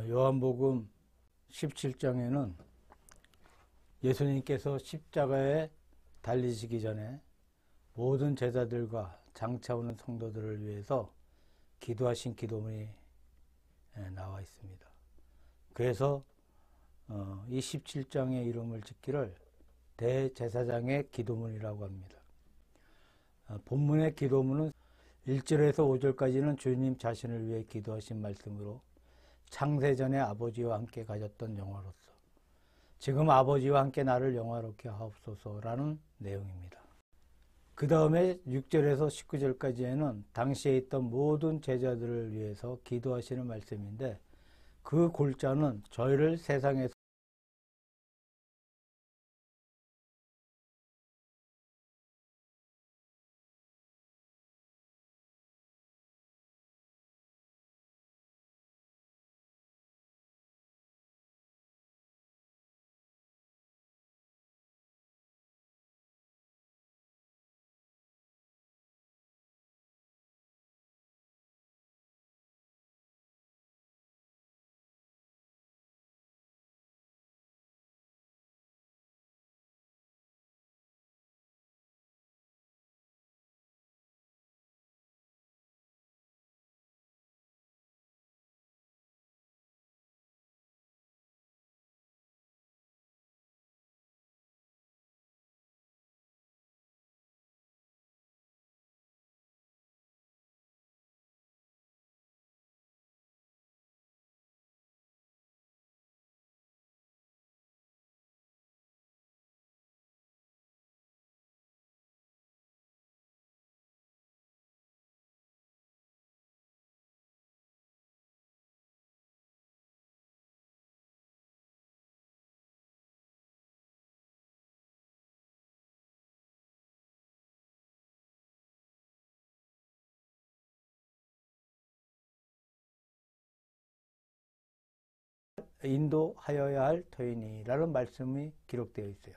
요한복음 17장에는 예수님께서 십자가에 달리시기 전에 모든 제자들과 장차 오는 성도들을 위해서 기도하신 기도문이 나와 있습니다. 그래서 이 17장의 이름을 짓기를 대제사장의 기도문이라고 합니다. 본문의 기도문은 1절에서 5절까지는 주님 자신을 위해 기도하신 말씀으로 창세전에 아버지와 함께 가졌던 영화로서 지금 아버지와 함께 나를 영화롭게 하옵소서라는 내용입니다. 그 다음에 6절에서 19절까지에는 당시에 있던 모든 제자들을 위해서 기도하시는 말씀인데 그 골자는 저희를 세상에서 인도하여야 할 터이니라는 말씀이 기록되어 있어요.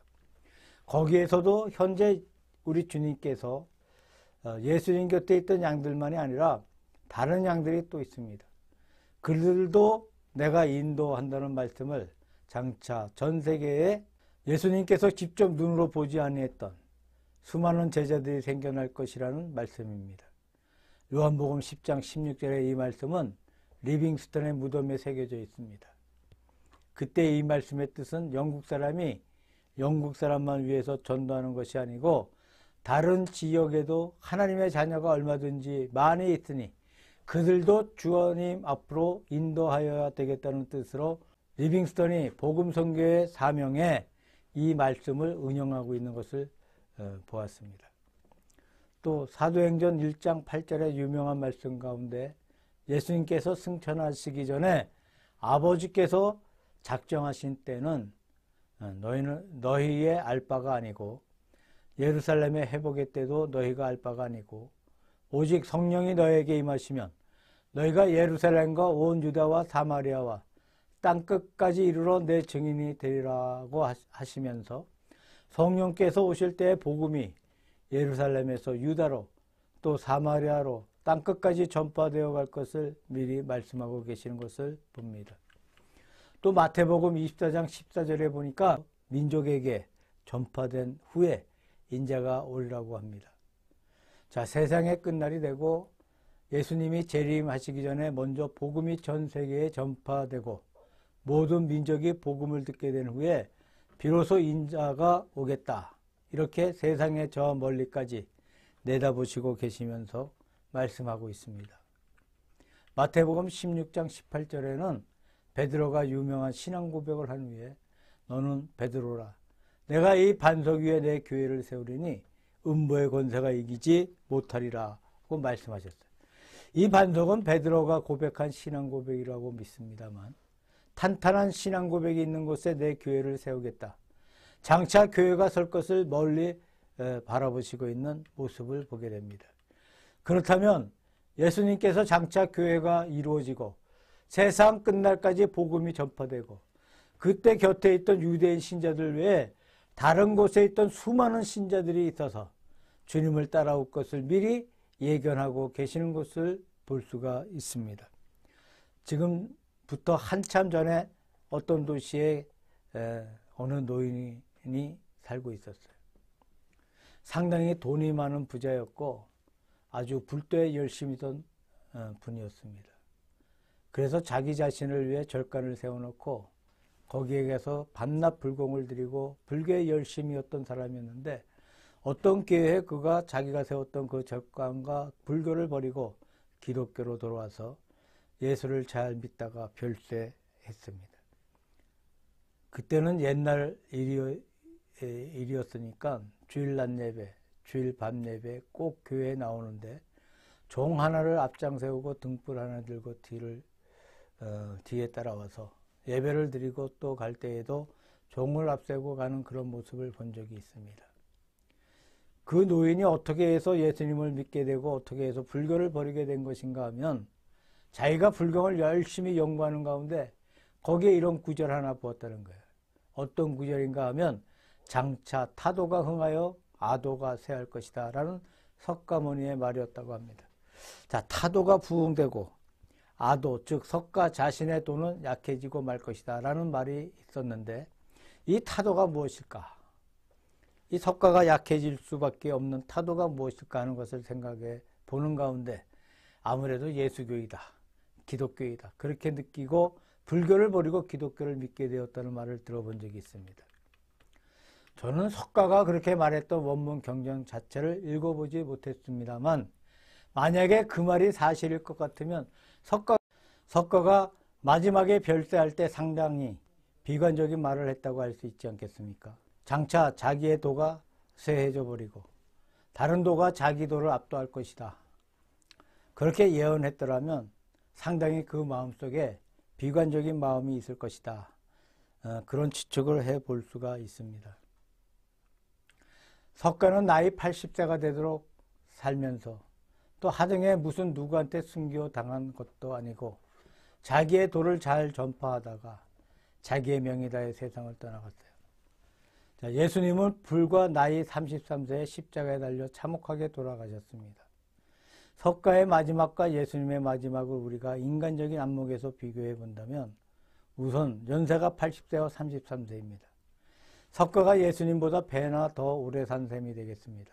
거기에서도 현재 우리 주님께서 예수님 곁에 있던 양들만이 아니라 다른 양들이 또 있습니다. 그들도 내가 인도한다는 말씀을 장차 전 세계에 예수님께서 직접 눈으로 보지 아니했던 수많은 제자들이 생겨날 것이라는 말씀입니다. 요한복음 10장 16절의 이 말씀은 리빙스턴의 무덤에 새겨져 있습니다. 그때 이 말씀의 뜻은 영국 사람이 영국 사람만 위해서 전도하는 것이 아니고 다른 지역에도 하나님의 자녀가 얼마든지 많이 있으니 그들도 주님 앞으로 인도하여야 되겠다는 뜻으로 리빙스턴이 복음 선교의 사명에 이 말씀을 응용하고 있는 것을 보았습니다. 또 사도행전 1장 8절의 유명한 말씀 가운데 예수님께서 승천하시기 전에 아버지께서 작정하신 때는 너희의 알 바가 아니고 예루살렘의 회복의 때도 너희가 알 바가 아니고 오직 성령이 너희에게 임하시면 너희가 예루살렘과 온 유다와 사마리아와 땅끝까지 이르러 내 증인이 되리라고 하시면서 성령께서 오실 때의 복음이 예루살렘에서 유다로 또 사마리아로 땅끝까지 전파되어 갈 것을 미리 말씀하고 계시는 것을 봅니다. 또 마태복음 24장 14절에 보니까 민족에게 전파된 후에 인자가 오리라고 합니다. 자, 세상의 끝날이 되고 예수님이 재림하시기 전에 먼저 복음이 전 세계에 전파되고 모든 민족이 복음을 듣게 된 후에 비로소 인자가 오겠다. 이렇게 세상의 저 멀리까지 내다보시고 계시면서 말씀하고 있습니다. 마태복음 16장 18절에는 베드로가 유명한 신앙 고백을 한 후에 너는 베드로라 내가 이 반석 위에 내 교회를 세우리니 음부의 권세가 이기지 못하리라고 말씀하셨어요. 이 반석은 베드로가 고백한 신앙 고백이라고 믿습니다만 탄탄한 신앙 고백이 있는 곳에 내 교회를 세우겠다. 장차 교회가 설 것을 멀리 바라보시고 있는 모습을 보게 됩니다. 그렇다면 예수님께서 장차 교회가 이루어지고 세상 끝날까지 복음이 전파되고 그때 곁에 있던 유대인 신자들 외에 다른 곳에 있던 수많은 신자들이 있어서 주님을 따라올 것을 미리 예견하고 계시는 것을 볼 수가 있습니다. 지금 부터 한참 전에 어떤 도시에 어느 노인이 살고 있었어요. 상당히 돈이 많은 부자였고 아주 불도에 열심히 던 분이었습니다. 그래서 자기 자신을 위해 절간을 세워놓고 거기에 가서 밤낮 불공을 드리고 불교에 열심이었던 사람이었는데 어떤 기회에 그가 자기가 세웠던 그 절간과 불교를 버리고 기독교로 돌아와서 예수를 잘 믿다가 별세했습니다. 그때는 옛날 일이었으니까 주일 낮 예배, 주일 밤 예배 꼭 교회에 나오는데 종 하나를 앞장 세우고 등불 하나 들고 뒤에 따라와서 예배를 드리고 또 갈 때에도 종을 앞세우고 가는 그런 모습을 본 적이 있습니다. 그 노인이 어떻게 해서 예수님을 믿게 되고 어떻게 해서 불교를 버리게 된 것인가 하면 자기가 불경을 열심히 연구하는 가운데 거기에 이런 구절 하나 보았다는 거예요. 어떤 구절인가 하면 장차 타도가 흥하여 아도가 쇠할 것이다 라는 석가모니의 말이었다고 합니다. 자, 타도가 부흥되고 아도, 즉 석가 자신의 도는 약해지고 말 것이다 라는 말이 있었는데 이 타도가 무엇일까? 이 석가가 약해질 수밖에 없는 타도가 무엇일까 하는 것을 생각해 보는 가운데 아무래도 예수교이다, 기독교이다 그렇게 느끼고 불교를 버리고 기독교를 믿게 되었다는 말을 들어본 적이 있습니다. 저는 석가가 그렇게 말했던 원문 경전 자체를 읽어보지 못했습니다만 만약에 그 말이 사실일 것 같으면 석가가 마지막에 별세할 때 상당히 비관적인 말을 했다고 할 수 있지 않겠습니까? 장차 자기의 도가 쇠해져 버리고 다른 도가 자기 도를 압도할 것이다. 그렇게 예언했더라면 상당히 그 마음속에 비관적인 마음이 있을 것이다. 그런 추측을 해볼 수가 있습니다. 석가는 나이 80세가 되도록 살면서 또 하등에 무슨 누구한테 순교당한 것도 아니고 자기의 도를 잘 전파하다가 자기의 명이 다해 세상을 떠나갔어요. 자, 예수님은 불과 나이 33세에 십자가에 달려 참혹하게 돌아가셨습니다. 석가의 마지막과 예수님의 마지막을 우리가 인간적인 안목에서 비교해 본다면 우선 연세가 80세와 33세입니다. 석가가 예수님보다 배나 더 오래 산 셈이 되겠습니다.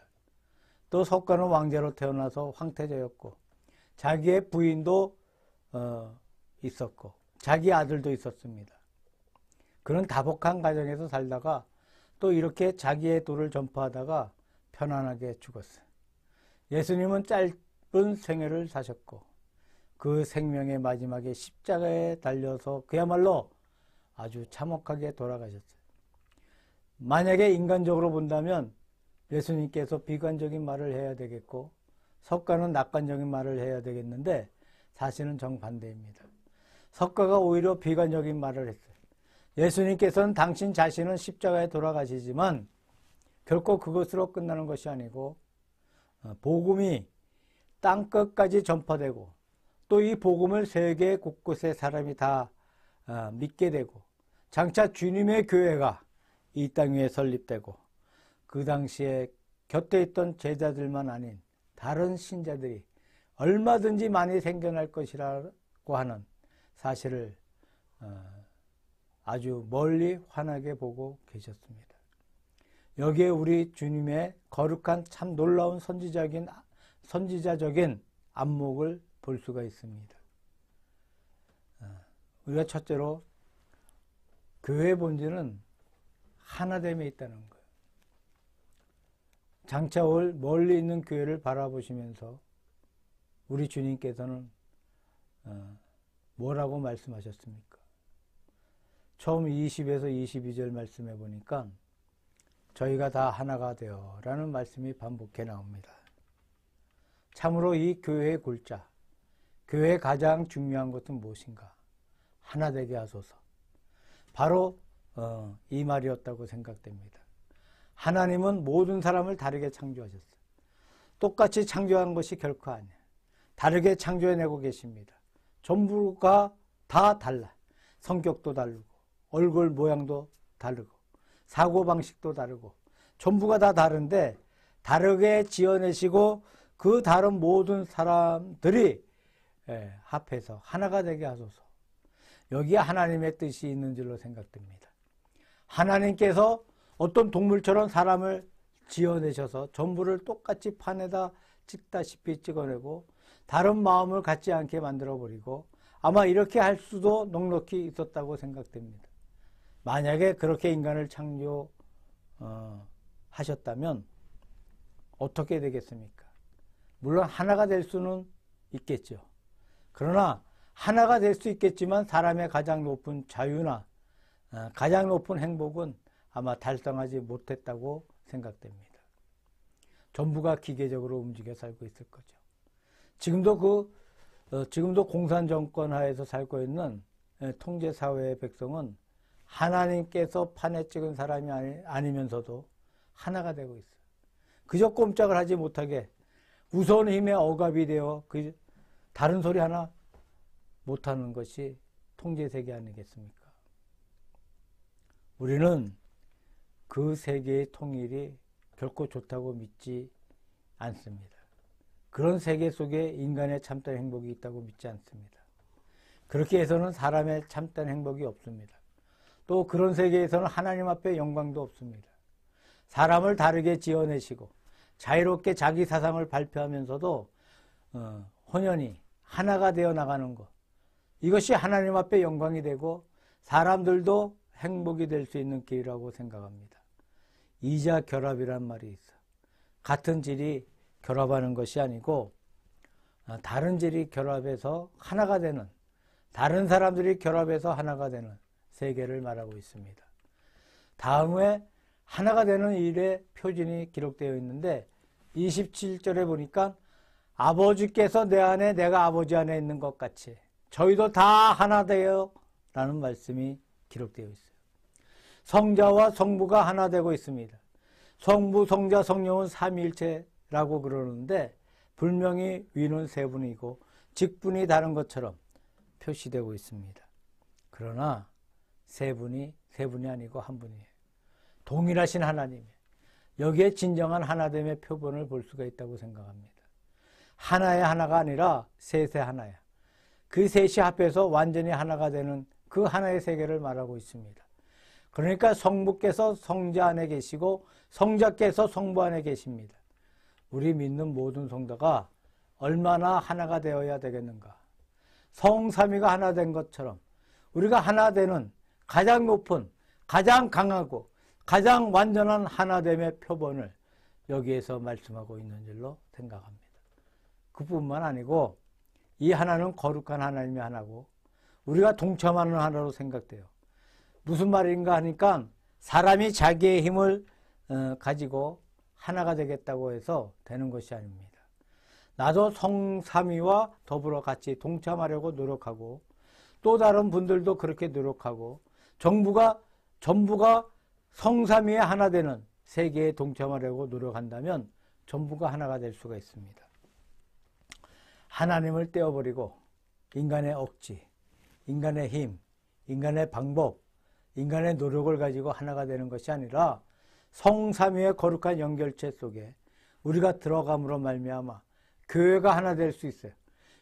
또 석가는 왕자로 태어나서 황태자였고 자기의 부인도 있었고 자기 아들도 있었습니다. 그런 다복한 가정에서 살다가 또 이렇게 자기의 도를 전파하다가 편안하게 죽었어요. 예수님은 짧은 생애를 사셨고 그 생명의 마지막에 십자가에 달려서 그야말로 아주 참혹하게 돌아가셨어요. 만약에 인간적으로 본다면 예수님께서 비관적인 말을 해야 되겠고 석가는 낙관적인 말을 해야 되겠는데 사실은 정반대입니다. 석가가 오히려 비관적인 말을 했어요. 예수님께서는 당신 자신은 십자가에 돌아가시지만 결코 그것으로 끝나는 것이 아니고 복음이 땅끝까지 전파되고 또 이 복음을 세계 곳곳의 사람이 다 믿게 되고 장차 주님의 교회가 이 땅 위에 설립되고 그 당시에 곁에 있던 제자들만 아닌 다른 신자들이 얼마든지 많이 생겨날 것이라고 하는 사실을 아주 멀리 환하게 보고 계셨습니다. 여기에 우리 주님의 거룩한 참 놀라운 선지자적인 안목을 볼 수가 있습니다. 우리가 첫째로 교회의 본질은 하나됨에 있다는 거예요. 장차 올 멀리 있는 교회를 바라보시면서 우리 주님께서는 뭐라고 말씀하셨습니까? 처음 20에서 22절 말씀해 보니까 저희가 다 하나가 되어 라는 말씀이 반복해 나옵니다. 참으로 이 교회의 골자, 교회의 가장 중요한 것은 무엇인가? 하나 되게 하소서. 바로 이 말이었다고 생각됩니다. 하나님은 모든 사람을 다르게 창조하셨어요. 똑같이 창조한 것이 결코 아니에요. 다르게 창조해내고 계십니다. 전부가 다 달라요. 성격도 다르고 얼굴 모양도 다르고 사고방식도 다르고 전부가 다 다른데 다르게 지어내시고 그 다른 모든 사람들이 합해서 하나가 되게 하소서. 여기에 하나님의 뜻이 있는 줄로 생각됩니다. 하나님께서 어떤 동물처럼 사람을 지어내셔서 전부를 똑같이 판에다 찍다시피 찍어내고 다른 마음을 갖지 않게 만들어버리고 아마 이렇게 할 수도 넉넉히 있었다고 생각됩니다. 만약에 그렇게 인간을 창조하셨다면 어떻게 되겠습니까? 물론 하나가 될 수는 있겠죠. 그러나 하나가 될 수 있겠지만 사람의 가장 높은 자유나 가장 높은 행복은 아마 달성하지 못했다고 생각됩니다. 전부가 기계적으로 움직여 살고 있을 거죠. 지금도 공산정권 하에서 살고 있는 통제사회의 백성은 하나님께서 판에 찍은 사람이 아니면서도 하나가 되고 있어요. 그저 꼼짝을 하지 못하게 무서운 힘에 억압이 되어 다른 소리 하나 못하는 것이 통제세계 아니겠습니까? 우리는 그 세계의 통일이 결코 좋다고 믿지 않습니다. 그런 세계 속에 인간의 참된 행복이 있다고 믿지 않습니다. 그렇게 해서는 사람의 참된 행복이 없습니다. 또 그런 세계에서는 하나님 앞에 영광도 없습니다. 사람을 다르게 지어내시고 자유롭게 자기 사상을 발표하면서도 혼연히 하나가 되어 나가는 것, 이것이 하나님 앞에 영광이 되고 사람들도 행복이 될 수 있는 길이라고 생각합니다. 이자 결합이란 말이 있어. 같은 질이 결합하는 것이 아니고 다른 질이 결합해서 하나가 되는, 다른 사람들이 결합해서 하나가 되는 세계를 말하고 있습니다. 다음에 하나가 되는 일의 표징이 기록되어 있는데 27절에 보니까 아버지께서 내 안에 내가 아버지 안에 있는 것 같이 저희도 다 하나 되어 라는 말씀이 기록되어 있어요. 성자와 성부가 하나 되고 있습니다. 성부, 성자, 성령은 삼위일체라고 그러는데 분명히 위는 세 분이고 직분이 다른 것처럼 표시되고 있습니다. 그러나 세 분이 아니고 한 분이에요. 동일하신 하나님이에요. 여기에 진정한 하나됨의 표본을 볼 수가 있다고 생각합니다. 하나의 하나가 아니라 셋의 하나야. 그 셋이 합해서 완전히 하나가 되는 그 하나의 세계를 말하고 있습니다. 그러니까 성부께서 성자 안에 계시고 성자께서 성부 안에 계십니다. 우리 믿는 모든 성도가 얼마나 하나가 되어야 되겠는가. 성삼위가 하나 된 것처럼 우리가 하나 되는 가장 높은, 가장 강하고 가장 완전한 하나됨의 표본을 여기에서 말씀하고 있는 줄로 생각합니다. 그뿐만 아니고 이 하나는 거룩한 하나님의 하나고 우리가 동참하는 하나로 생각돼요. 무슨 말인가 하니까 사람이 자기의 힘을 가지고 하나가 되겠다고 해서 되는 것이 아닙니다. 나도 성삼위와 더불어 같이 동참하려고 노력하고 또 다른 분들도 그렇게 노력하고 전부가 성삼위에 하나 되는 세계에 동참하려고 노력한다면 전부가 하나가 될 수가 있습니다. 하나님을 떼어버리고 인간의 억지, 인간의 힘, 인간의 방법, 인간의 노력을 가지고 하나가 되는 것이 아니라 성삼위의 거룩한 연결체 속에 우리가 들어감으로 말미암아 교회가 하나 될 수 있어요.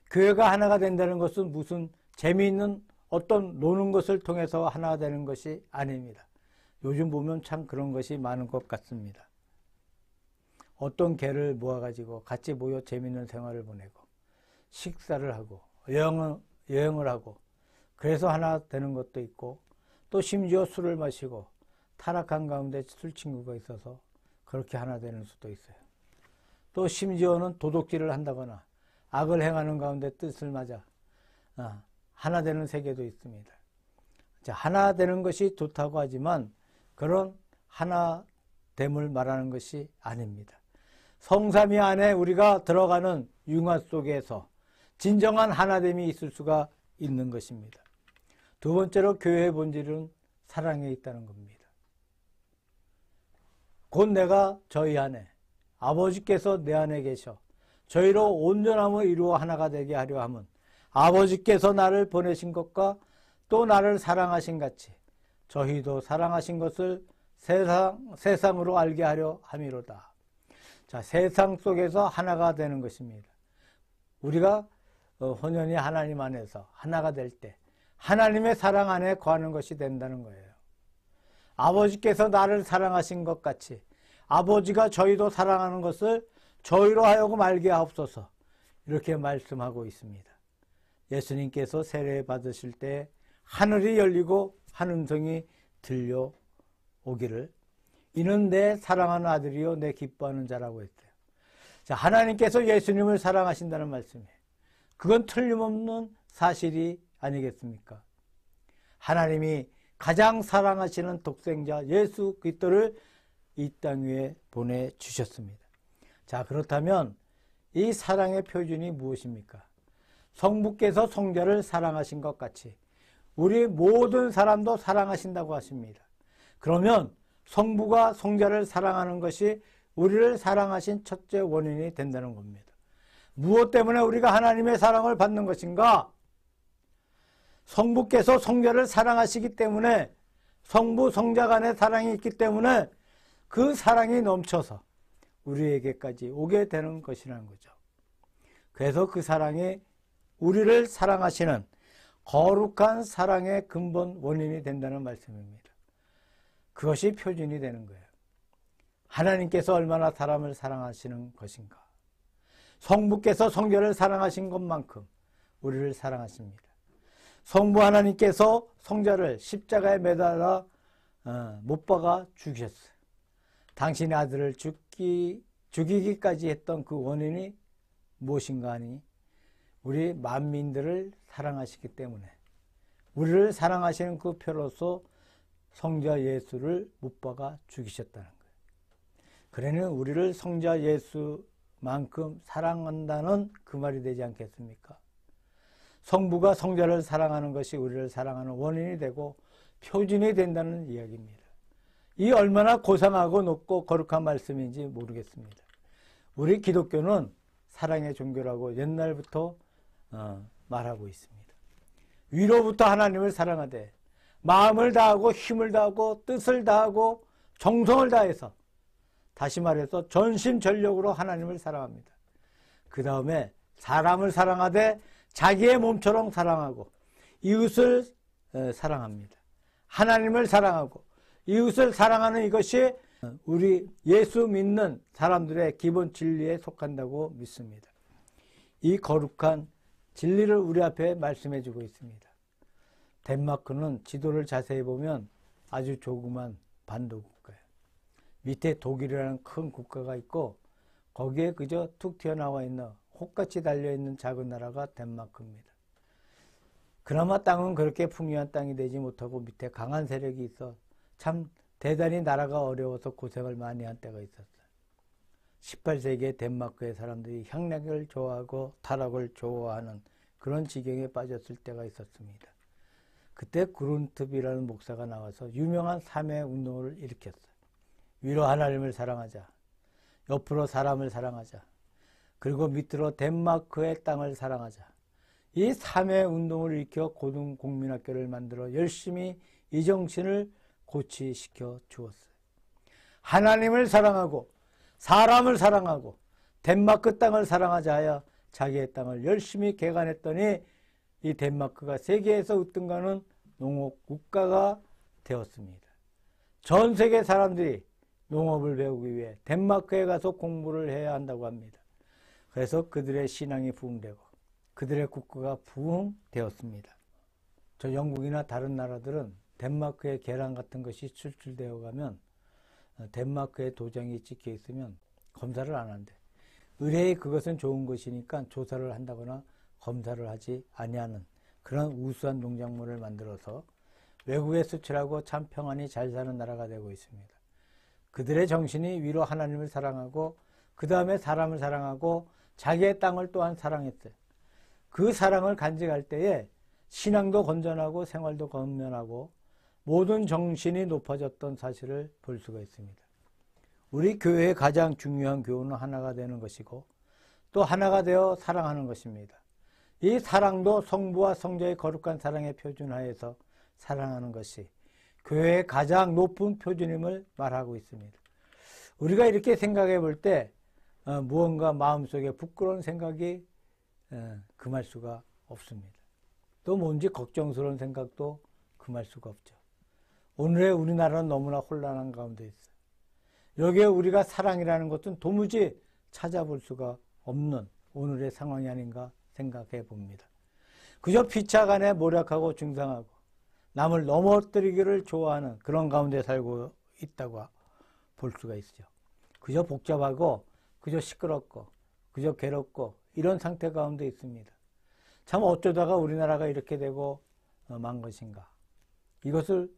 교회가 하나가 된다는 것은 무슨 재미있는 어떤 노는 것을 통해서 하나가 되는 것이 아닙니다. 요즘 보면 참 그런 것이 많은 것 같습니다. 어떤 개를 모아가지고 같이 모여 재미있는 생활을 보내고 식사를 하고 여행을 하고 그래서 하나 되는 것도 있고 또 심지어 술을 마시고 타락한 가운데 술 친구가 있어서 그렇게 하나 되는 수도 있어요. 또 심지어는 도둑질을 한다거나 악을 행하는 가운데 뜻을 맞아 하나 되는 세계도 있습니다. 하나 되는 것이 좋다고 하지만 그런 하나됨을 말하는 것이 아닙니다. 성삼위 안에 우리가 들어가는 융화 속에서 진정한 하나됨이 있을 수가 있는 것입니다. 두 번째로 교회의 본질은 사랑에 있다는 겁니다. 곧 내가 저희 안에 아버지께서 내 안에 계셔 저희로 온전함을 이루어 하나가 되게 하려 함은 아버지께서 나를 보내신 것과 또 나를 사랑하신 같이 저희도 사랑하신 것을 세상으로 알게 하려 함이로다. 자, 세상 속에서 하나가 되는 것입니다. 우리가 혼연히 하나님 안에서 하나가 될 때 하나님의 사랑 안에 거하는 것이 된다는 거예요. 아버지께서 나를 사랑하신 것 같이 아버지가 저희도 사랑하는 것을 저희로 하여금 알게 하옵소서, 이렇게 말씀하고 있습니다. 예수님께서 세례 받으실 때 하늘이 열리고 한 음성이 들려오기를, 이는 내 사랑하는 아들이요 내 기뻐하는 자라고 했어요. 자, 하나님께서 예수님을 사랑하신다는 말씀이에요. 그건 틀림없는 사실이 아니겠습니까? 하나님이 가장 사랑하시는 독생자 예수 그리스도를 이 땅 위에 보내주셨습니다. 자, 그렇다면 이 사랑의 표준이 무엇입니까? 성부께서 성자를 사랑하신 것 같이 우리 모든 사람도 사랑하신다고 하십니다. 그러면 성부가 성자를 사랑하는 것이 우리를 사랑하신 첫째 원인이 된다는 겁니다. 무엇 때문에 우리가 하나님의 사랑을 받는 것인가? 성부께서 성자를 사랑하시기 때문에, 성부 성자 간의 사랑이 있기 때문에 그 사랑이 넘쳐서 우리에게까지 오게 되는 것이라는 거죠. 그래서 그 사랑이 우리를 사랑하시는 거룩한 사랑의 근본 원인이 된다는 말씀입니다. 그것이 표준이 되는 거예요. 하나님께서 얼마나 사람을 사랑하시는 것인가. 성부께서 성자를 사랑하신 것만큼 우리를 사랑하십니다. 성부 하나님께서 성자를 십자가에 매달아 못 박아 죽이셨어요. 당신의 아들을 죽이기까지 했던 그 원인이 무엇인가 하니 우리 만민들을 사랑하시기 때문에, 우리를 사랑하시는 그 표로서 성자 예수를 못 박아 죽이셨다는 거예요. 그러니 우리를 성자 예수만큼 사랑한다는 그 말이 되지 않겠습니까? 성부가 성자를 사랑하는 것이 우리를 사랑하는 원인이 되고 표준이 된다는 이야기입니다. 이 얼마나 고상하고 높고 거룩한 말씀인지 모르겠습니다. 우리 기독교는 사랑의 종교라고 옛날부터 말하고 있습니다. 위로부터 하나님을 사랑하되 마음을 다하고 힘을 다하고 뜻을 다하고 정성을 다해서, 다시 말해서 전심전력으로 하나님을 사랑합니다. 그 다음에 사람을 사랑하되 자기의 몸처럼 사랑하고 이웃을 사랑합니다. 하나님을 사랑하고 이웃을 사랑하는 이것이 우리 예수 믿는 사람들의 기본 진리에 속한다고 믿습니다. 이 거룩한 진리를 우리 앞에 말씀해 주고 있습니다. 덴마크는 지도를 자세히 보면 아주 조그만 반도 국가예요. 밑에 독일이라는 큰 국가가 있고 거기에 그저 툭 튀어나와 있는 혹같이 달려있는 작은 나라가 덴마크입니다. 그나마 땅은 그렇게 풍요한 땅이 되지 못하고 밑에 강한 세력이 있어 참 대단히 나라가 어려워서 고생을 많이 한 때가 있었어요. 18세기에 덴마크의 사람들이 향락을 좋아하고 타락을 좋아하는 그런 지경에 빠졌을 때가 있었습니다. 그때 그룬트비라는 목사가 나와서 유명한 3회 운동을 일으켰어요. 위로 하나님을 사랑하자, 옆으로 사람을 사랑하자, 그리고 밑으로 덴마크의 땅을 사랑하자. 이 3회 운동을 일으켜 고등국민학교를 만들어 열심히 이 정신을 고취시켜 주었어요. 하나님을 사랑하고 사람을 사랑하고 덴마크 땅을 사랑하자 하여 자기의 땅을 열심히 개간했더니 이 덴마크가 세계에서 으뜸가는 농업 국가가 되었습니다. 전 세계 사람들이 농업을 배우기 위해 덴마크에 가서 공부를 해야 한다고 합니다. 그래서 그들의 신앙이 부흥되고 그들의 국가가 부흥되었습니다. 저 영국이나 다른 나라들은 덴마크의 계란 같은 것이 출출되어 가면 덴마크의 도장이 찍혀 있으면 검사를 안 한대. 의뢰에 그것은 좋은 것이니까 조사를 한다거나 검사를 하지 아니하는 그런 우수한 농작물을 만들어서 외국에 수출하고 참 평안히 잘 사는 나라가 되고 있습니다. 그들의 정신이 위로 하나님을 사랑하고 그 다음에 사람을 사랑하고 자기의 땅을 또한 사랑했어요. 그 사랑을 간직할 때에 신앙도 건전하고 생활도 건면하고 모든 정신이 높아졌던 사실을 볼 수가 있습니다. 우리 교회의 가장 중요한 교훈은 하나가 되는 것이고 또 하나가 되어 사랑하는 것입니다. 이 사랑도 성부와 성자의 거룩한 사랑의 표준 하에서 사랑하는 것이 교회의 가장 높은 표준임을 말하고 있습니다. 우리가 이렇게 생각해 볼 때 무언가 마음속에 부끄러운 생각이 금할 수가 없습니다. 또 뭔지 걱정스러운 생각도 금할 수가 없죠. 오늘의 우리나라는 너무나 혼란한 가운데 있어요. 여기에 우리가 사랑이라는 것은 도무지 찾아볼 수가 없는 오늘의 상황이 아닌가 생각해 봅니다. 그저 피차간에 모략하고 중상하고 남을 넘어뜨리기를 좋아하는 그런 가운데 살고 있다고 볼 수가 있죠. 그저 복잡하고 그저 시끄럽고 그저 괴롭고 이런 상태 가운데 있습니다. 참 어쩌다가 우리나라가 이렇게 되고 만 것인가. 이것을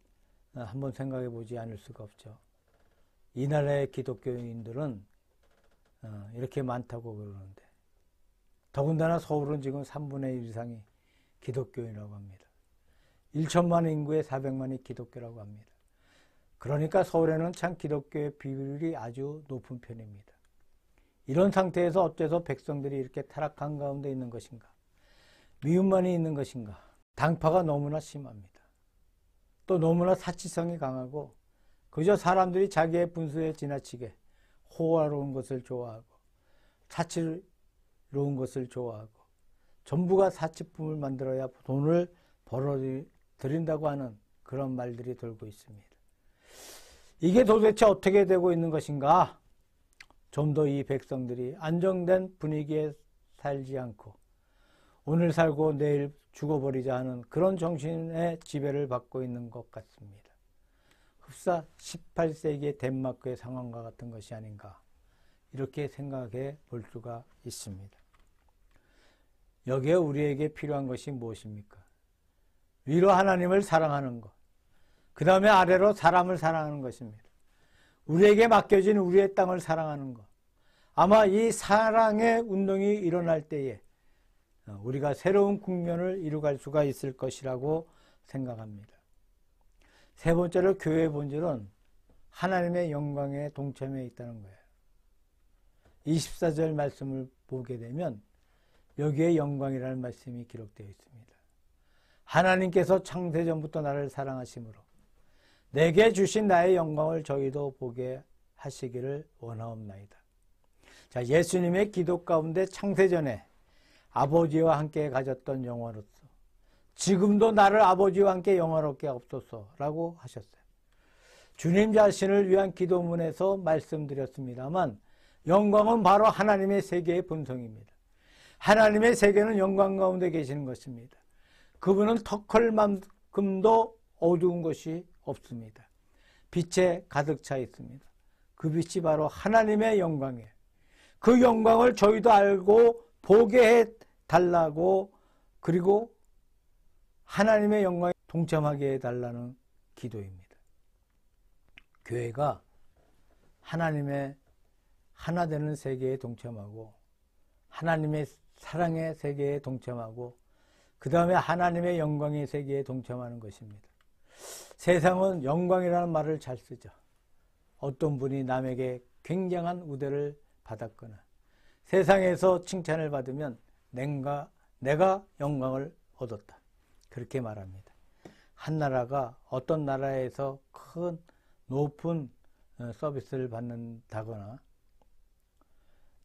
한번 생각해 보지 않을 수가 없죠. 이 나라의 기독교인들은 이렇게 많다고 그러는데 더군다나 서울은 지금 3분의 1 이상이 기독교인이라고 합니다. 1천만 인구에 400만이 기독교라고 합니다. 그러니까 서울에는 참 기독교의 비율이 아주 높은 편입니다. 이런 상태에서 어째서 백성들이 이렇게 타락한 가운데 있는 것인가? 미움만이 있는 것인가? 당파가 너무나 심합니다. 또 너무나 사치성이 강하고 그저 사람들이 자기의 분수에 지나치게 호화로운 것을 좋아하고 사치로운 것을 좋아하고 전부가 사치품을 만들어야 돈을 벌어들인다고 하는 그런 말들이 돌고 있습니다. 이게 도대체 어떻게 되고 있는 것인가? 좀 더 이 백성들이 안정된 분위기에 살지 않고 오늘 살고 내일 죽어버리자 하는 그런 정신의 지배를 받고 있는 것 같습니다. 흡사 18세기의 덴마크의 상황과 같은 것이 아닌가 이렇게 생각해 볼 수가 있습니다. 여기에 우리에게 필요한 것이 무엇입니까? 위로 하나님을 사랑하는 것, 그 다음에 아래로 사람을 사랑하는 것입니다. 우리에게 맡겨진 우리의 땅을 사랑하는 것. 아마 이 사랑의 운동이 일어날 때에 우리가 새로운 국면을 이루갈 수가 있을 것이라고 생각합니다. 세 번째로 교회의 본질은 하나님의 영광에 동참해 있다는 거예요. 24절 말씀을 보게 되면 여기에 영광이라는 말씀이 기록되어 있습니다. 하나님께서 창세전부터 나를 사랑하심으로 내게 주신 나의 영광을 저희도 보게 하시기를 원하옵나이다. 자, 예수님의 기도 가운데 창세전에 아버지와 함께 가졌던 영화로서 지금도 나를 아버지와 함께 영화롭게 없소서라고 하셨어요. 주님 자신을 위한 기도문에서 말씀드렸습니다만 영광은 바로 하나님의 세계의 본성입니다. 하나님의 세계는 영광 가운데 계시는 것입니다. 그분은 턱걸만큼도 어두운 것이 없습니다. 빛에 가득 차 있습니다. 그 빛이 바로 하나님의 영광이에요. 그 영광을 저희도 알고 보게 해달라고 그리고 하나님의 영광에 동참하게 해달라는 기도입니다. 교회가 하나님의 하나 되는 세계에 동참하고 하나님의 사랑의 세계에 동참하고 그 다음에 하나님의 영광의 세계에 동참하는 것입니다. 세상은 영광이라는 말을 잘 쓰죠. 어떤 분이 남에게 굉장한 우대를 받았거나 세상에서 칭찬을 받으면 내가 영광을 얻었다. 그렇게 말합니다. 한 나라가 어떤 나라에서 큰 높은 서비스를 받는다거나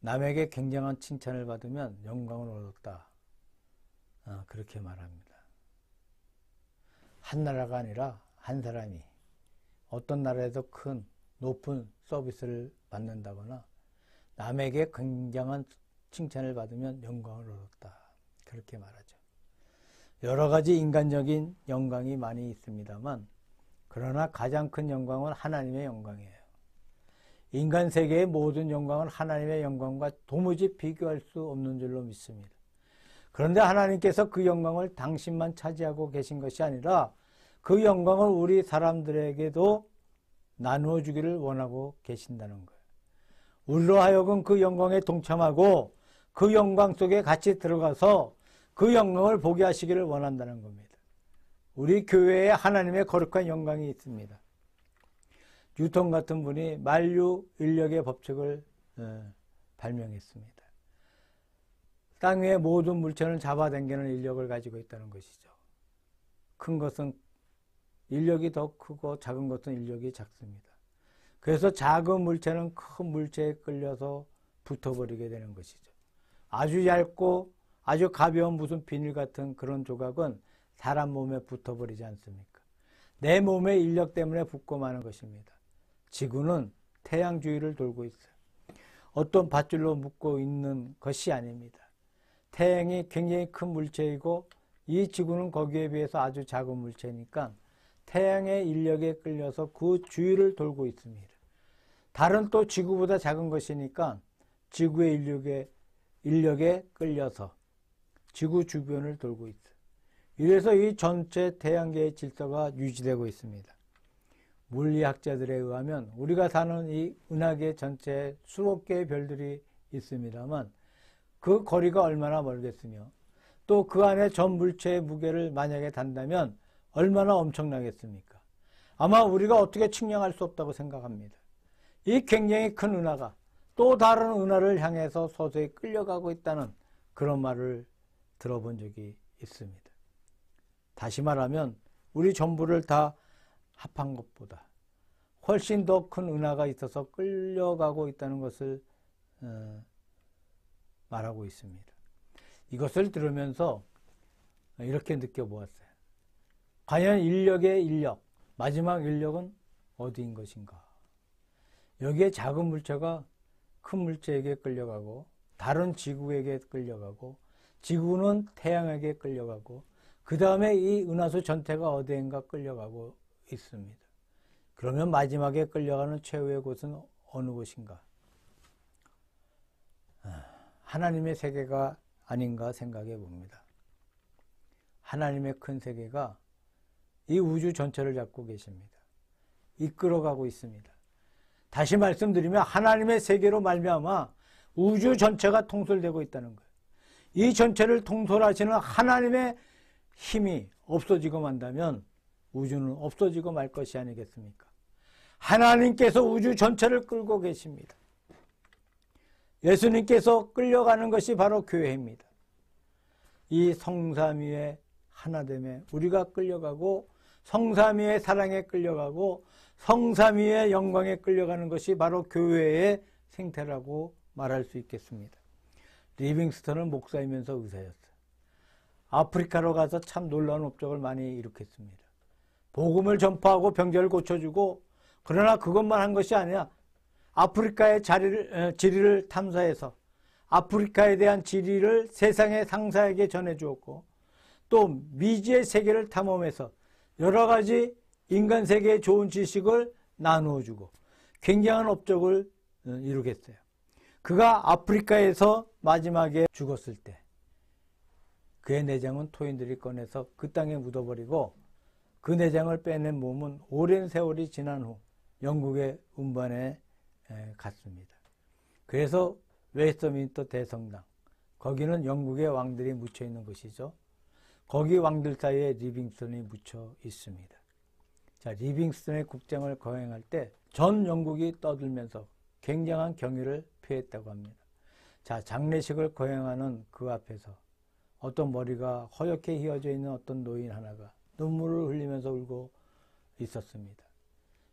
남에게 굉장한 칭찬을 받으면 영광을 얻었다. 그렇게 말합니다. 한 나라가 아니라 한 사람이 어떤 나라에서 큰 높은 서비스를 받는다거나 남에게 굉장한 칭찬을 받으면 영광을 얻었다. 그렇게 말하죠. 여러 가지 인간적인 영광이 많이 있습니다만 그러나 가장 큰 영광은 하나님의 영광이에요. 인간 세계의 모든 영광은 하나님의 영광과 도무지 비교할 수 없는 줄로 믿습니다. 그런데 하나님께서 그 영광을 당신만 차지하고 계신 것이 아니라 그 영광을 우리 사람들에게도 나누어 주기를 원하고 계신다는 거예요. 우리로 하여금 그 영광에 동참하고 그 영광 속에 같이 들어가서 그 영광을 보게 하시기를 원한다는 겁니다. 우리 교회에 하나님의 거룩한 영광이 있습니다. 뉴턴 같은 분이 만유 인력의 법칙을 발명했습니다. 땅 위의 모든 물체를 잡아당기는 인력을 가지고 있다는 것이죠. 큰 것은 인력이 더 크고 작은 것은 인력이 작습니다. 그래서 작은 물체는 큰 물체에 끌려서 붙어버리게 되는 것이죠. 아주 얇고 아주 가벼운 무슨 비닐 같은 그런 조각은 사람 몸에 붙어버리지 않습니까? 내 몸의 인력 때문에 붙고 마는 것입니다. 지구는 태양 주위를 돌고 있어요. 어떤 밧줄로 묶고 있는 것이 아닙니다. 태양이 굉장히 큰 물체이고 이 지구는 거기에 비해서 아주 작은 물체니까 태양의 인력에 끌려서 그 주위를 돌고 있습니다. 달은 또 지구보다 작은 것이니까 지구의 인력에 끌려서 지구 주변을 돌고 있어요. 이래서 이 전체 태양계의 질서가 유지되고 있습니다. 물리학자들에 의하면 우리가 사는 이 은하계 전체에 수억 개의 별들이 있습니다만 그 거리가 얼마나 멀겠으며 또 그 안에 전 물체의 무게를 만약에 단다면 얼마나 엄청나겠습니까? 아마 우리가 어떻게 측량할 수 없다고 생각합니다. 이 굉장히 큰 은하가 또 다른 은하를 향해서 서서히 끌려가고 있다는 그런 말을 들어본 적이 있습니다. 다시 말하면 우리 전부를 다 합한 것보다 훨씬 더 큰 은하가 있어서 끌려가고 있다는 것을 말하고 있습니다. 이것을 들으면서 이렇게 느껴보았어요. 과연 인력의 인력, 마지막 인력은 어디인 것인가? 여기에 작은 물체가 큰 물체에게 끌려가고 다른 지구에게 끌려가고 지구는 태양에게 끌려가고 그 다음에 이 은하수 전체가 어디인가 끌려가고 있습니다. 그러면 마지막에 끌려가는 최후의 곳은 어느 곳인가? 하나님의 세계가 아닌가 생각해 봅니다. 하나님의 큰 세계가 이 우주 전체를 잡고 계십니다. 이끌어가고 있습니다. 다시 말씀드리면 하나님의 세계로 말미암아 우주 전체가 통솔되고 있다는 거예요. 이 전체를 통솔하시는 하나님의 힘이 없어지고 만다면 우주는 없어지고 말 것이 아니겠습니까? 하나님께서 우주 전체를 끌고 계십니다. 예수님께서 끌려가는 것이 바로 교회입니다. 이 성삼위의 하나됨에 우리가 끌려가고 성삼위의 사랑에 끌려가고 성삼위의 영광에 끌려가는 것이 바로 교회의 생태라고 말할 수 있겠습니다. 리빙스턴은 목사이면서 의사였어요. 아프리카로 가서 참 놀라운 업적을 많이 일으켰습니다. 복음을 전파하고 병자를 고쳐주고 그러나 그것만 한 것이 아니라 아프리카의 지리를 탐사해서 아프리카에 대한 지리를 세상의 상사에게 전해주었고 또 미지의 세계를 탐험해서 여러 가지 인간 세계의 좋은 지식을 나누어주고 굉장한 업적을 이루겠어요. 그가 아프리카에서 마지막에 죽었을 때 그의 내장은 토인들이 꺼내서 그 땅에 묻어버리고 그 내장을 빼낸 몸은 오랜 세월이 지난 후 영국의 운반에 갔습니다. 그래서 웨스트민스터 대성당, 거기는 영국의 왕들이 묻혀 있는 곳이죠. 거기 왕들 사이에 리빙스턴이 묻혀 있습니다. 자, 리빙스턴의 국장을 거행할 때 전 영국이 떠들면서 굉장한 경의를 표했다고 합니다. 자, 장례식을 거행하는 그 앞에서 어떤 머리가 허옇게 휘어져 있는 어떤 노인 하나가 눈물을 흘리면서 울고 있었습니다.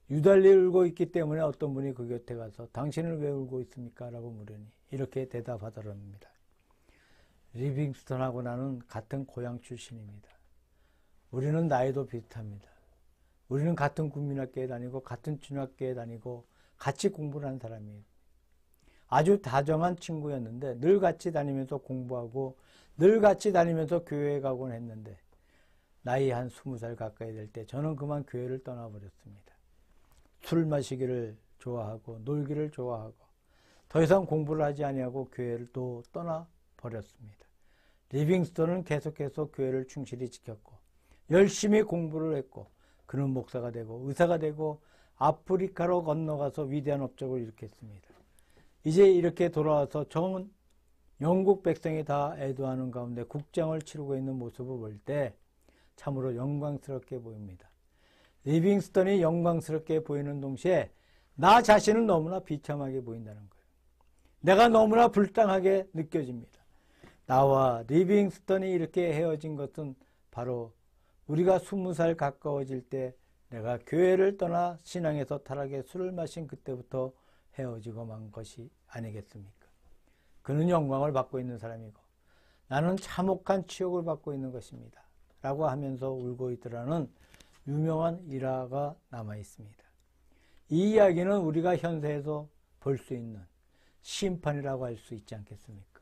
유달리 울고 있기 때문에 어떤 분이 그 곁에 가서 당신은 왜 울고 있습니까? 라고 물으니 이렇게 대답하더랍니다. 리빙스턴하고 나는 같은 고향 출신입니다. 우리는 나이도 비슷합니다. 우리는 같은 국민학교에 다니고 같은 중학교에 다니고 같이 공부를 한 사람이에요. 아주 다정한 친구였는데 늘 같이 다니면서 공부하고 늘 같이 다니면서 교회에 가곤 했는데 나이 한 20살 가까이 될 때 저는 그만 교회를 떠나버렸습니다. 술 마시기를 좋아하고 놀기를 좋아하고 더 이상 공부를 하지 아니하고 교회를 또 떠나버렸습니다. 리빙스턴은 계속해서 교회를 충실히 지켰고 열심히 공부를 했고 그는 목사가 되고 의사가 되고 아프리카로 건너가서 위대한 업적을 일으켰습니다. 이제 이렇게 돌아와서 전 영국 백성이 다 애도하는 가운데 국장을 치르고 있는 모습을 볼 때 참으로 영광스럽게 보입니다. 리빙스턴이 영광스럽게 보이는 동시에 나 자신은 너무나 비참하게 보인다는 거예요. 내가 너무나 불쌍하게 느껴집니다. 나와 리빙스턴이 이렇게 헤어진 것은 바로 우리가 20살 가까워질 때 내가 교회를 떠나 신앙에서 타락해 술을 마신 그때부터 헤어지고 만 것이 아니겠습니까? 그는 영광을 받고 있는 사람이고 나는 참혹한 치욕을 받고 있는 것입니다. 라고 하면서 울고 있더라는 유명한 일화가 남아 있습니다. 이 이야기는 우리가 현세에서 볼 수 있는 심판이라고 할 수 있지 않겠습니까?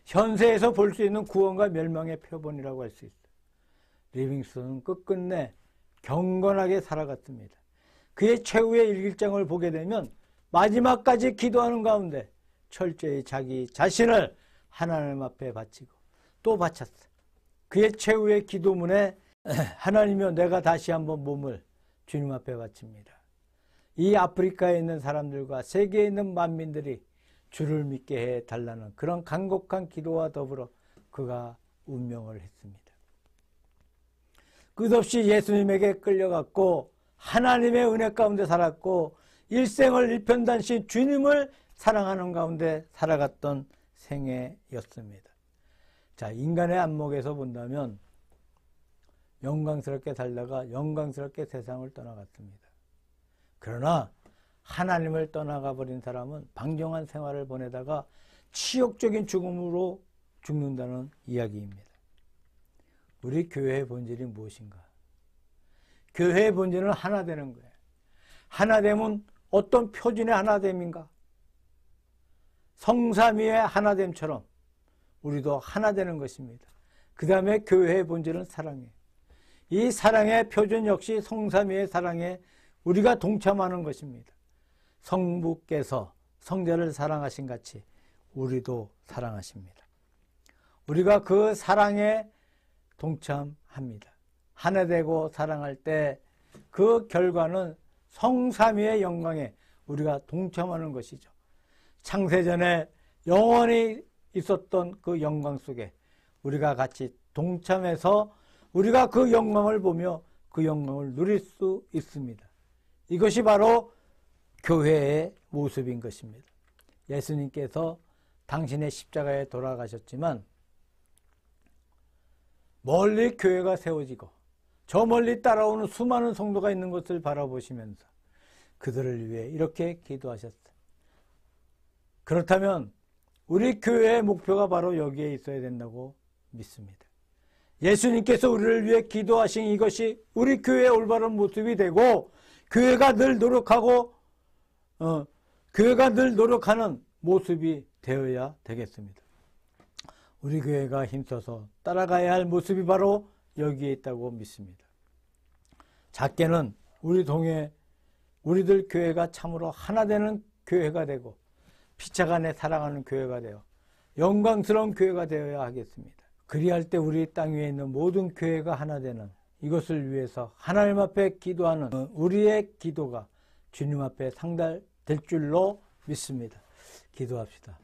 현세에서 볼 수 있는 구원과 멸망의 표본이라고 할 수 있어요. 리빙스턴은 끝끝내 경건하게 살아갔습니다. 그의 최후의 일기장을 보게 되면 마지막까지 기도하는 가운데 철저히 자기 자신을 하나님 앞에 바치고 또 바쳤어요. 그의 최후의 기도문에 하나님이여 내가 다시 한번 몸을 주님 앞에 바칩니다. 이 아프리카에 있는 사람들과 세계에 있는 만민들이 주를 믿게 해달라는 그런 간곡한 기도와 더불어 그가 운명을 했습니다. 끝없이 예수님에게 끌려갔고 하나님의 은혜 가운데 살았고 일생을 일편단심 주님을 사랑하는 가운데 살아갔던 생애였습니다. 자, 인간의 안목에서 본다면 영광스럽게 살다가 영광스럽게 세상을 떠나갔습니다. 그러나 하나님을 떠나가 버린 사람은 방종한 생활을 보내다가 치욕적인 죽음으로 죽는다는 이야기입니다. 우리 교회의 본질이 무엇인가? 교회의 본질은 하나 되는 거예요. 하나됨은 어떤 표준의 하나됨인가? 성삼위의 하나됨처럼 우리도 하나 되는 것입니다. 그 다음에 교회의 본질은 사랑이에요. 이 사랑의 표준 역시 성삼위의 사랑에 우리가 동참하는 것입니다. 성부께서 성자를 사랑하신 같이 우리도 사랑하십니다. 우리가 그 사랑에 동참합니다. 하나 되고 사랑할 때 그 결과는 성삼위의 영광에 우리가 동참하는 것이죠. 창세전에 영원히 있었던 그 영광 속에 우리가 같이 동참해서 우리가 그 영광을 보며 그 영광을 누릴 수 있습니다. 이것이 바로 교회의 모습인 것입니다. 예수님께서 당신의 십자가에 돌아가셨지만 멀리 교회가 세워지고 저 멀리 따라오는 수많은 성도가 있는 것을 바라보시면서 그들을 위해 이렇게 기도하셨어요. 그렇다면 우리 교회의 목표가 바로 여기에 있어야 된다고 믿습니다. 예수님께서 우리를 위해 기도하신 이것이 우리 교회의 올바른 모습이 되고 교회가 늘 노력하고 교회가 늘 노력하는 모습이 되어야 되겠습니다. 우리 교회가 힘써서 따라가야 할 모습이 바로 여기에 있다고 믿습니다. 작게는 우리들 교회가 참으로 하나 되는 교회가 되고 피차간에 사랑하는 교회가 되어 영광스러운 교회가 되어야 하겠습니다. 그리할 때 우리 땅 위에 있는 모든 교회가 하나 되는 이것을 위해서 하나님 앞에 기도하는 우리의 기도가 주님 앞에 상달될 줄로 믿습니다. 기도합시다.